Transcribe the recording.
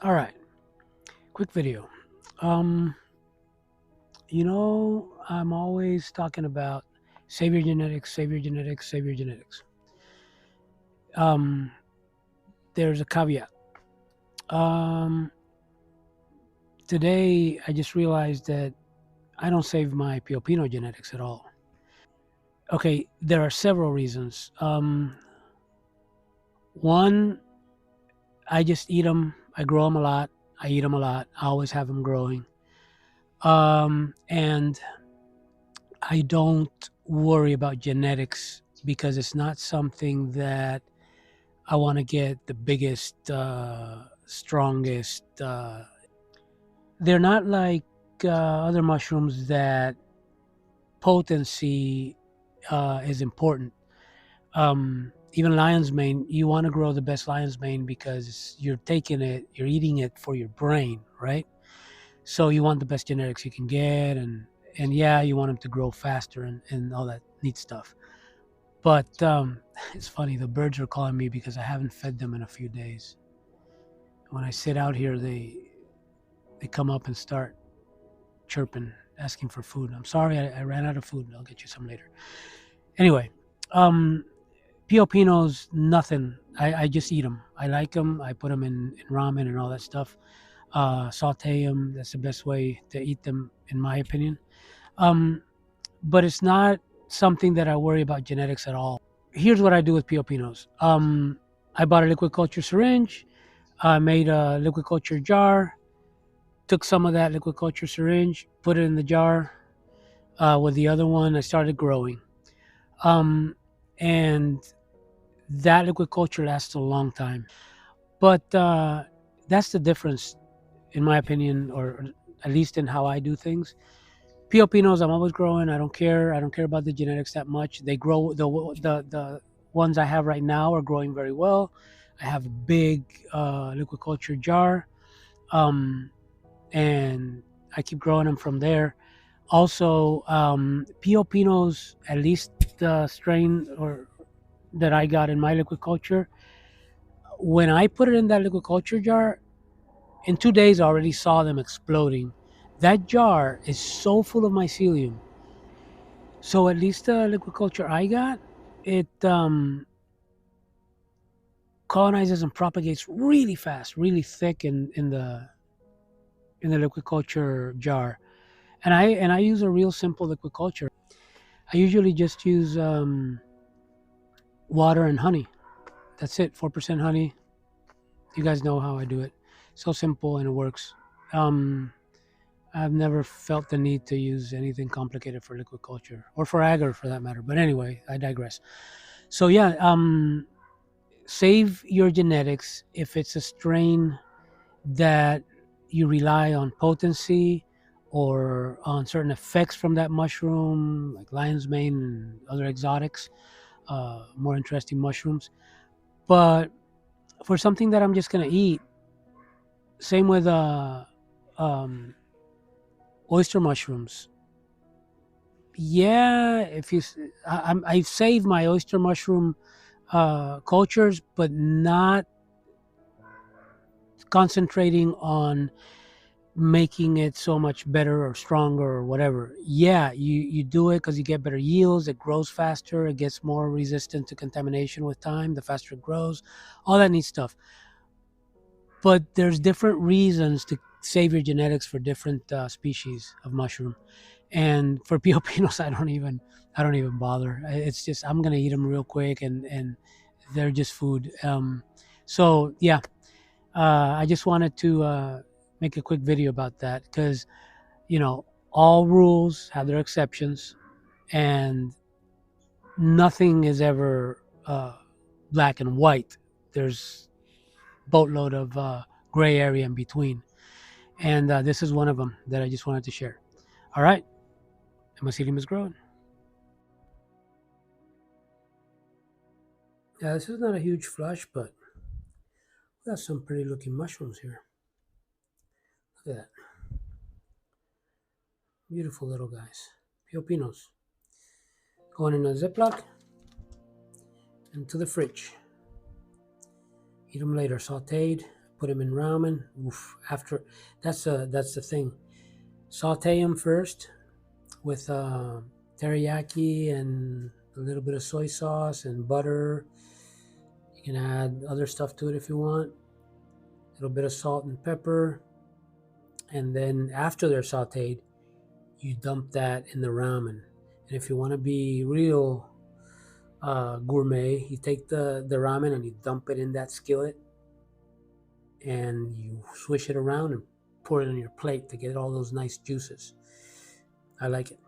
All right, quick video. Um, I'm always talking about save your genetics, save your genetics, save your genetics. Um, there's a caveat. Um, Today, I just realized that I don't save my Piopino genetics at all. Okay, there are several reasons. One, I just eat them. I grow them a lot. I eat them a lot. I always have them growing. And I don't worry about genetics because it's not something that I want to get the biggest, strongest. They're not like other mushrooms that potency is important. Even lion's mane, you want to grow the best lion's mane because you're eating it for your brain, right? So you want the best genetics you can get, and yeah, you want them to grow faster and all that neat stuff. But it's funny, the birds are calling me because I haven't fed them in a few days. When I sit out here, they come up and start chirping, asking for food. I'm sorry, I ran out of food. I'll get you some later. Anyway, um, Piopinos, nothing. I just eat them. I like them. I put them in ramen and all that stuff. Saute them. That's the best way to eat them, in my opinion. Um, but it's not something that I worry about genetics at all. Here's what I do with Piopinos. I bought a liquid culture syringe. I made a liquid culture jar. Took some of that liquid culture syringe, put it in the jar. With the other one, I started growing. Um, and that liquid culture lasts a long time. But that's the difference, in my opinion, or at least in how I do things. Piopinos, I'm always growing. I don't care. I don't care about the genetics that much. They grow. The ones I have right now are growing very well. I have a big liquid culture jar, um, and I keep growing them from there. Also, Piopinos, at least the strain or that I got in my liquid culture, when I put it in that liquid culture jar, in 2 days I already saw them exploding. That jar is so full of mycelium. So at least the liquid culture I got, it colonizes and propagates really fast, really thick in the liquid culture jar. And I use a real simple liquid culture. I usually just use water and honey. That's it, 4% honey. You guys know how I do it. So simple and it works. Um, I've never felt the need to use anything complicated for liquid culture or for agar for that matter. But anyway, I digress. So yeah, save your genetics if it's a strain that you rely on potency or on certain effects from that mushroom, like lion's mane and other exotics, more interesting mushrooms. But for something that I'm just gonna eat, same with um, oyster mushrooms. Yeah, if you, I've saved my oyster mushroom cultures, but not concentrating on making it so much better or stronger or whatever. Yeah, you do it because you get better yields. It grows faster. It gets more resistant to contamination with time. The faster it grows, all that neat stuff. But there's different reasons to save your genetics for different species of mushroom. And for Piopinos, I don't even bother. It's just I'm gonna eat them real quick, and they're just food. So yeah, I just wanted to make a quick video about that because all rules have their exceptions, and nothing is ever black and white. There's boatload of gray area in between, and this is one of them that I just wanted to share. All right, and my mycelium is growing. Yeah, this is not a huge flush, but we got some pretty looking mushrooms here. Look at that. Beautiful little guys. Piopinos. Going in a Ziploc into the fridge. Eat them later, sauteed, put them in ramen. Oof, after that's the thing. Saute them first with teriyaki and a little bit of soy sauce and butter. You can add other stuff to it if you want. A little bit of salt and pepper. And then after they're sauteed, you dump that in the ramen. And if you want to be real gourmet, you take the ramen and you dump it in that skillet and you swish it around and pour it on your plate to get all those nice juices. I like it.